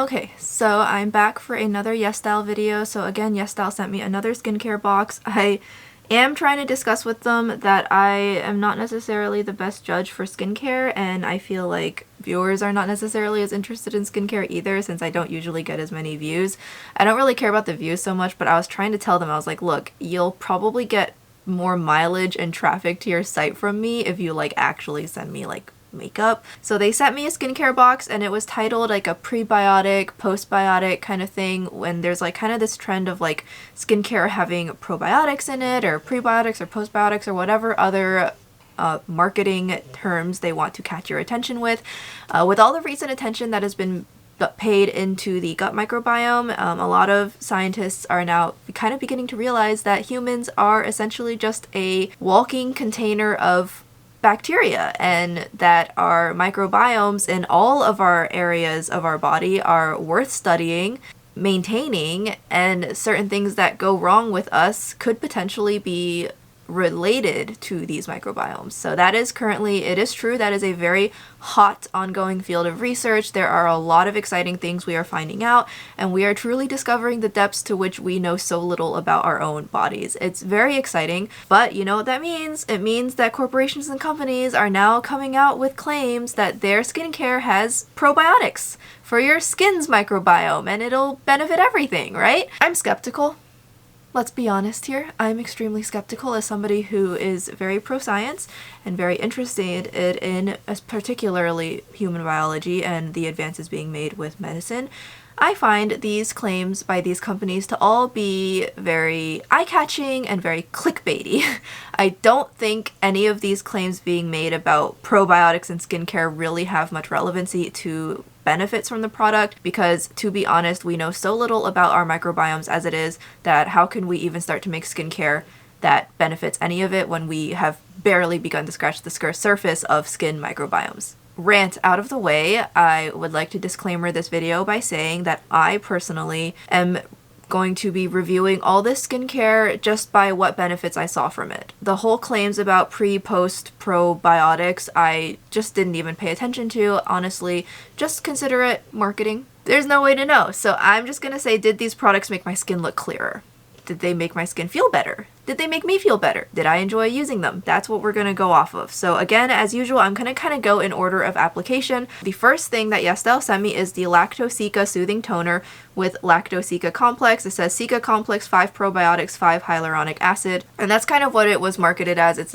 Okay, so I'm back for another YesStyle video. So again, YesStyle sent me another skincare box. I am trying to discuss with them that I am not necessarily the best judge for skincare, and I feel like viewers are not necessarily as interested in skincare either, since I don't usually get as many views. I don't really care about the views so much, but I was trying to tell them, I was like, look, you'll probably get more mileage and traffic to your site from me if you like actually send me like makeup. So they sent me a skincare box and it was titled like a prebiotic, postbiotic kind of thing, when there's like kind of this trend of like skincare having probiotics in it, or prebiotics or postbiotics or whatever other marketing terms they want to catch your attention with. With all the recent attention that has been paid into the gut microbiome, a lot of scientists are now kind of beginning to realize that humans are essentially just a walking container of bacteria, and that our microbiomes in all of our areas of our body are worth studying, maintaining, and certain things that go wrong with us could potentially be related to these microbiomes. So that is currently, it is true, that is a very hot ongoing field of research. There are a lot of exciting things we are finding out, and we are truly discovering the depths to which we know so little about our own bodies. It's very exciting, but you know what that means? It means that corporations and companies are now coming out with claims that their skincare has probiotics for your skin's microbiome, and it'll benefit everything, right? I'm skeptical. Let's be honest here, I'm extremely skeptical as somebody who is very pro-science and very interested in particularly human biology and the advances being made with medicine. I find these claims by these companies to all be very eye-catching and very clickbaity. I don't think any of these claims being made about probiotics and skincare really have much relevancy to benefits from the product, because to be honest, we know so little about our microbiomes as it is that how can we even start to make skincare that benefits any of it when we have barely begun to scratch the surface of skin microbiomes. Rant out of the way, I would like to disclaimer this video by saying that I personally am going to be reviewing all this skincare just by what benefits I saw from it. The whole claims about pre-post probiotics, I just didn't even pay attention to. Honestly, just consider it marketing. There's no way to know. So I'm just gonna say, did these products make my skin look clearer? Did they make my skin feel better? Did they make me feel better? Did I enjoy using them? That's what we're gonna go off of. So again, as usual, I'm gonna kind of go in order of application. The first thing that YesStyle sent me is the Lacto Cica Soothing Toner with Lacto Cica Complex. It says Cica Complex, 5 probiotics, 5 hyaluronic acid. And that's kind of what it was marketed as. It's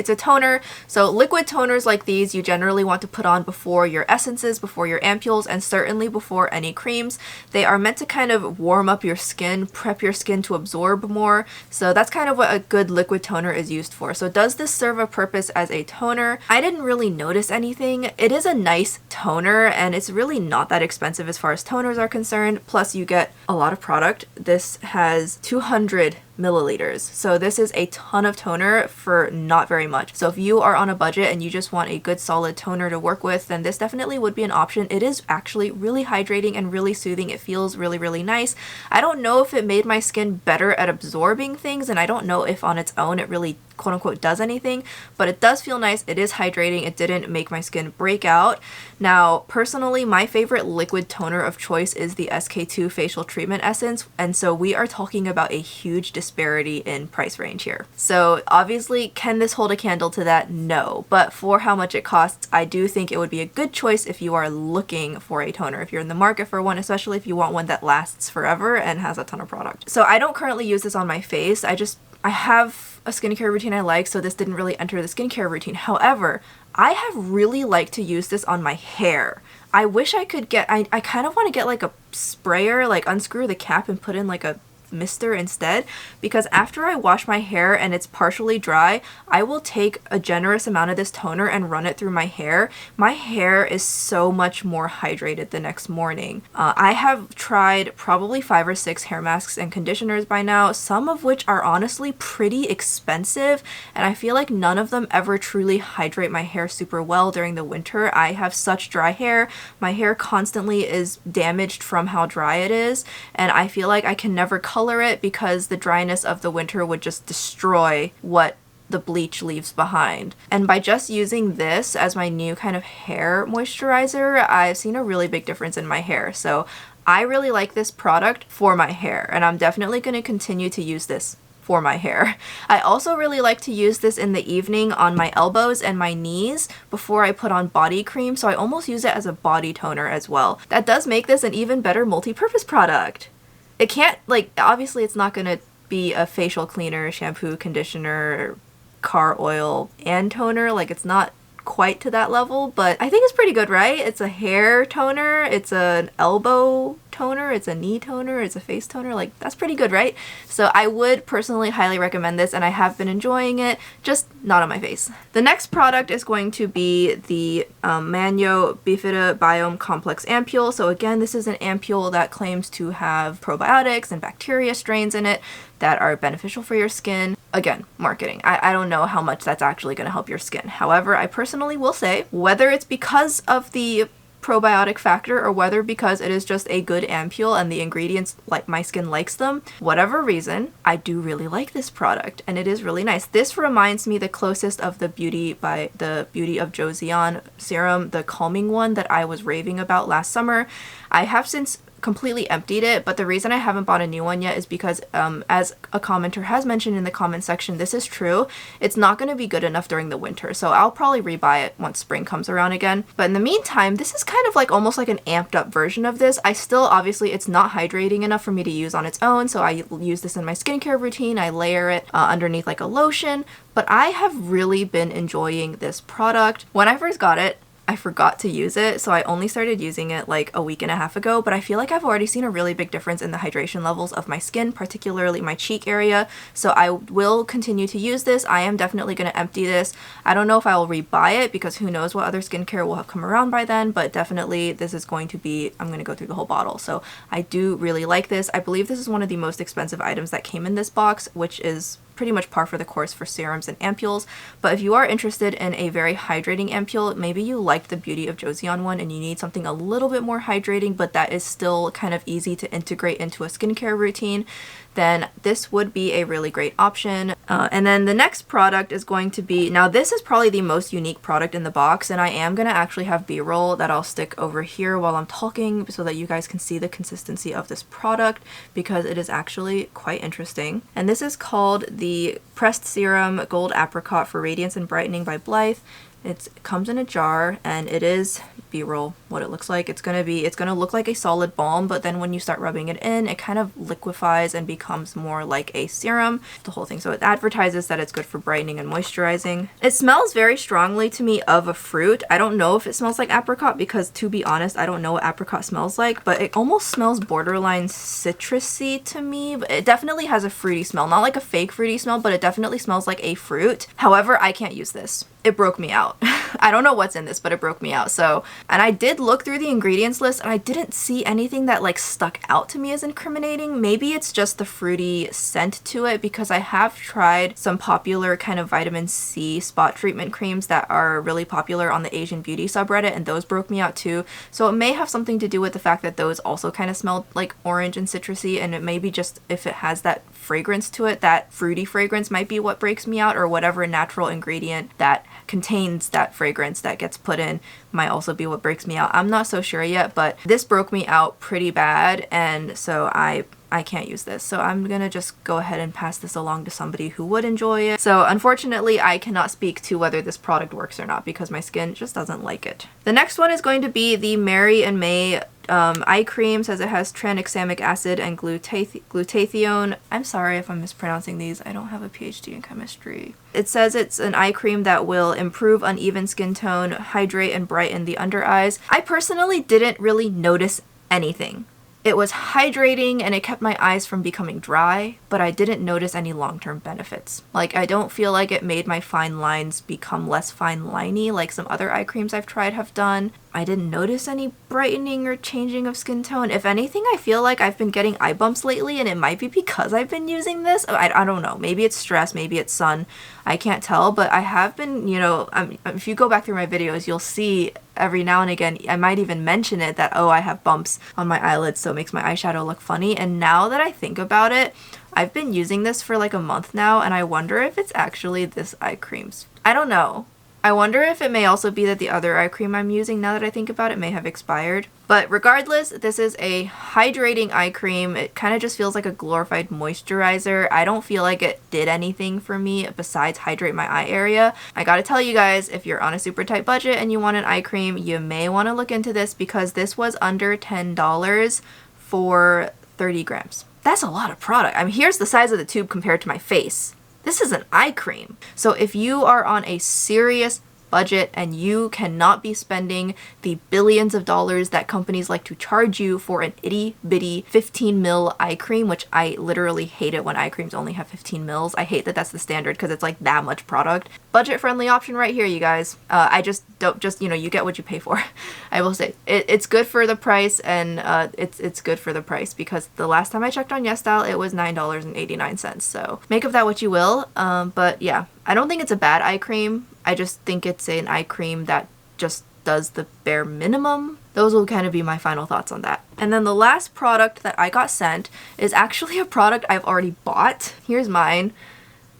a toner. So liquid toners like these you generally want to put on before your essences, before your ampules, and certainly before any creams. They are meant to kind of warm up your skin, prep your skin to absorb more. So that's kind of what a good liquid toner is used for. So does this serve a purpose as a toner? I didn't really notice anything. It is a nice toner, and it's really not that expensive as far as toners are concerned. Plus you get a lot of product. This has 200 milliliters. So this is a ton of toner for not very much. So if you are on a budget and you just want a good solid toner to work with, then this definitely would be an option. It is actually really hydrating and really soothing. It feels really, really nice. I don't know if it made my skin better at absorbing things, and I don't know if on its own it really quote unquote does anything, but it does feel nice. It is hydrating. It didn't make my skin break out. Now, personally, my favorite liquid toner of choice is the SK2 Facial Treatment Essence, and so we are talking about a huge disparity in price range here. So obviously, can this hold a candle to that? No, but for how much it costs, I do think it would be a good choice if you are looking for a toner, if you're in the market for one, especially if you want one that lasts forever and has a ton of product. So I don't currently use this on my face. I have a skincare routine I like, so this didn't really enter the skincare routine. However, I have really liked to use this on my hair. I wish I could get, I kind of want to get like a sprayer, like unscrew the cap and put in like a mister instead, because after I wash my hair and it's partially dry, I will take a generous amount of this toner and run it through my hair. My hair is so much more hydrated the next morning. I have tried probably 5 or 6 hair masks and conditioners by now, some of which are honestly pretty expensive, and I feel like none of them ever truly hydrate my hair super well during the winter. I have such dry hair. My hair constantly is damaged from how dry it is, and I feel like I can never color it because the dryness of the winter would just destroy what the bleach leaves behind. And by just using this as my new kind of hair moisturizer, I've seen a really big difference in my hair. So I really like this product for my hair, and I'm definitely going to continue to use this for my hair. I also really like to use this in the evening on my elbows and my knees before I put on body cream, so I almost use it as a body toner as well. That does make this an even better multi-purpose product. It can't, like, obviously it's not going to be a facial cleaner, shampoo, conditioner, car oil, and toner. Like, it's not quite to that level, but I think it's pretty good, right? It's a hair toner, it's an elbow toner, it's a knee toner, it's a face toner. Like, that's pretty good, right? So I would personally highly recommend this, and I have been enjoying it, just not on my face. The next product is going to be the Manyo Bifida Biome Complex Ampoule. So again, this is an ampoule that claims to have probiotics and bacteria strains in it that are beneficial for your skin. Again, marketing. I don't know how much that's actually going to help your skin. However, I personally will say, whether it's because of the probiotic factor or whether because it is just a good ampoule and the ingredients, like, my skin likes them, whatever reason, I do really like this product, and it is really nice. This reminds me the closest of the Beauty of Joseon serum, the calming one that I was raving about last summer. I have since completely emptied it, but the reason I haven't bought a new one yet is because as a commenter has mentioned in the comment section, this is true, it's not going to be good enough during the winter, so I'll probably rebuy it once spring comes around again. But in the meantime, this is kind of like almost like an amped up version of this. I still, obviously it's not hydrating enough for me to use on its own, so I use this in my skincare routine. I layer it underneath like a lotion, but I have really been enjoying this product. When I first got it, I forgot to use it, so I only started using it like a week and a half ago, but I feel like I've already seen a really big difference in the hydration levels of my skin, particularly my cheek area, so I will continue to use this. I am definitely going to empty this. I don't know if I will rebuy it because who knows what other skincare will have come around by then, but definitely this is going to be, I'm going to go through the whole bottle, so I do really like this. I believe this is one of the most expensive items that came in this box, which is pretty much par for the course for serums and ampules. But if you are interested in a very hydrating ampoule, maybe you like the Beauty of Joseon one and you need something a little bit more hydrating but that is still kind of easy to integrate into a skincare routine, then this would be a really great option. And then the next product is going to be, now this is probably the most unique product in the box, and I am going to actually have B-roll that I'll stick over here while I'm talking so that you guys can see the consistency of this product because it is actually quite interesting. And this is called the Pressed Serum Gold Apricot for Radiance and Brightening by BLITHE. It comes in a jar, and it is B-roll what it looks like. It's gonna look like a solid balm, but then when you start rubbing it in, it kind of liquefies and becomes more like a serum, the whole thing. So it advertises that it's good for brightening and moisturizing. It smells very strongly to me of a fruit. I don't know if it smells like apricot because, to be honest, I don't know what apricot smells like, but it almost smells borderline citrusy to me. But it definitely has a fruity smell, not like a fake fruity smell, but it definitely smells like a fruit. However, I can't use this. It broke me out. I don't know what's in this, but it broke me out. So, and I did look through the ingredients list and I didn't see anything that like stuck out to me as incriminating. Maybe it's just the fruity scent to it because I have tried some popular kind of vitamin C spot treatment creams that are really popular on the Asian beauty subreddit, and those broke me out too. So it may have something to do with the fact that those also kind of smelled like orange and citrusy, and it may be just if it has that fragrance to it, that fruity fragrance might be what breaks me out, or whatever natural ingredient that contains that fragrance that gets put in might also be what breaks me out. I'm not so sure yet, but this broke me out pretty bad, and so I can't use this. So I'm gonna just go ahead and pass this along to somebody who would enjoy it. So unfortunately, I cannot speak to whether this product works or not because my skin just doesn't like it. The next one is going to be the Mary and May eye cream. Says it has tranexamic acid and glutathione. I'm sorry if I'm mispronouncing these. I don't have a PhD in chemistry. It says it's an eye cream that will improve uneven skin tone, hydrate and brighten the under eyes. I personally didn't really notice anything. It was hydrating and it kept my eyes from becoming dry, but I didn't notice any long-term benefits. Like, I don't feel like it made my fine lines become less fine liney like some other eye creams I've tried have done. I didn't notice any brightening or changing of skin tone. If anything, I feel like I've been getting eye bumps lately, and it might be because I've been using this. I don't know. Maybe it's stress, maybe it's sun. I can't tell, but I have been, you know, if you go back through my videos, you'll see every now and again, I might even mention it that, oh, I have bumps on my eyelids, so it makes my eyeshadow look funny. And now that I think about it, I've been using this for like a month now, and I wonder if it's actually this eye cream's. I don't know. I wonder if it may also be that the other eye cream I'm using, now that I think about it, may have expired. But regardless, this is a hydrating eye cream. It kind of just feels like a glorified moisturizer. I don't feel like it did anything for me besides hydrate my eye area. I gotta tell you guys, if you're on a super tight budget and you want an eye cream, you may want to look into this, because this was under $10 for 30 grams. That's a lot of product. I mean, here's the size of the tube compared to my face. This is an eye cream. So if you are on a serious budget and you cannot be spending the billions of dollars that companies like to charge you for an itty bitty 15 ml eye cream, which I literally hate it when eye creams only have 15 mils. I hate that that's the standard because it's like that much product. Budget friendly option right here, you guys. I just don't, you know, you get what you pay for. I will say it's good for the price, and it's good for the price, because the last time I checked on YesStyle, it was $9.89. So make of that what you will. But yeah, I don't think it's a bad eye cream. I just think it's an eye cream that just does the bare minimum. Those will kind of be my final thoughts on that. And then the last product that I got sent is actually a product I've already bought. Here's mine.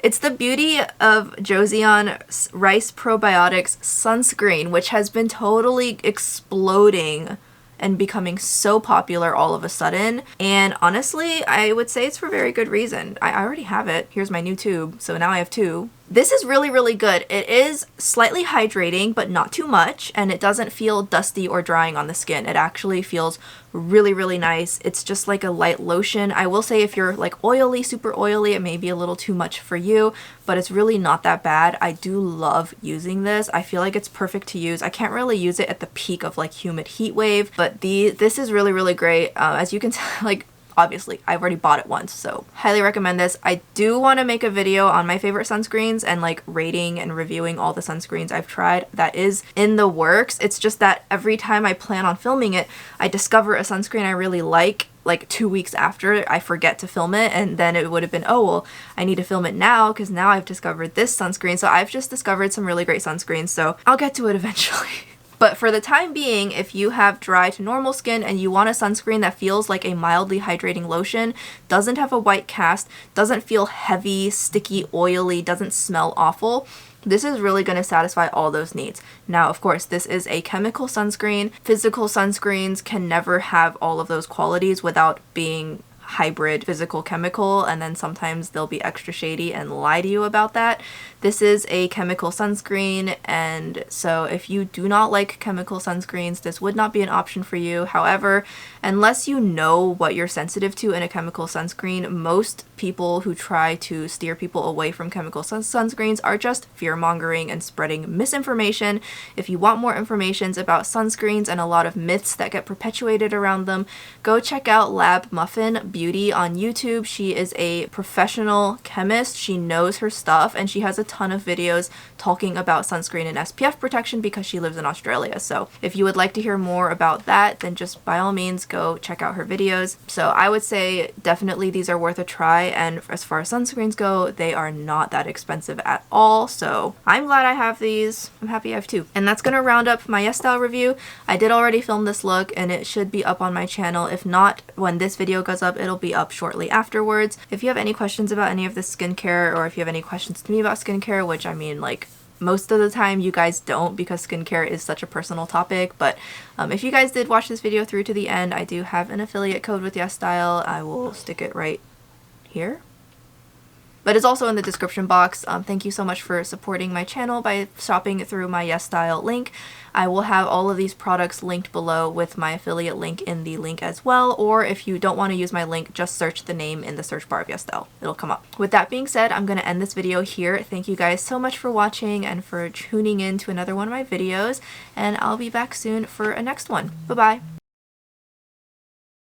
It's the beauty of Joseon Rice Probiotics Sunscreen, which has been totally exploding and becoming so popular all of a sudden. And honestly, I would say it's for very good reason. I already have it. Here's my new tube, so now I have two. This is really, really good. It is slightly hydrating, but not too much, and it doesn't feel dusty or drying on the skin. It actually feels really, really nice. It's just like a light lotion. I will say if you're like oily, super oily, it may be a little too much for you, but it's really not that bad. I do love using this. I feel like it's perfect to use. I can't really use it at the peak of like humid heat wave, but this is really, really great. As you can tell, like, obviously, I've already bought it once, so highly recommend this. I do want to make a video on my favorite sunscreens and like rating and reviewing all the sunscreens I've tried. That is in the works. It's just that every time I plan on filming it, I discover a sunscreen I really like 2 weeks after I forget to film it, and then it would have been, oh, well, I need to film it now because now I've discovered this sunscreen. So I've just discovered some really great sunscreens, so I'll get to it eventually. But for the time being, if you have dry to normal skin and you want a sunscreen that feels like a mildly hydrating lotion, doesn't have a white cast, doesn't feel heavy, sticky, oily, doesn't smell awful, this is really going to satisfy all those needs. Now, of course, this is a chemical sunscreen. Physical sunscreens can never have all of those qualities without being hybrid physical chemical, and then sometimes they'll be extra shady and lie to you about that. This is a chemical sunscreen, and so if you do not like chemical sunscreens, this would not be an option for you. However, unless you know what you're sensitive to in a chemical sunscreen, most people who try to steer people away from chemical sunscreens are just fear-mongering and spreading misinformation. If you want more information about sunscreens and a lot of myths that get perpetuated around them, go check out Lab Muffin Beauty on YouTube. She is a professional chemist. She knows her stuff, and she has a ton of videos talking about sunscreen and SPF protection because she lives in Australia. So if you would like to hear more about that, then just by all means go check out her videos. So I would say definitely these are worth a try, and as far as sunscreens go, they are not that expensive at all. So I'm glad I have these. I'm happy I have two. And that's gonna round up my YesStyle review. I did already film this look, and it should be up on my channel. If not, when this video goes up, it'll be up shortly afterwards. If you have any questions about any of this skincare, or if you have any questions to me about skincare, which I mean, like, most of the time you guys don't, because skincare is such a personal topic, but if you guys did watch this video through to the end, I do have an affiliate code with YesStyle. I will stick it right here, but it's also in the description box. Thank you so much for supporting my channel by shopping through my YesStyle link. I will have all of these products linked below with my affiliate link in the link as well, or if you don't want to use my link, just search the name in the search bar of YesStyle. It'll come up. With that being said, I'm going to end this video here. Thank you guys so much for watching and for tuning in to another one of my videos, and I'll be back soon for a next one. Bye-bye!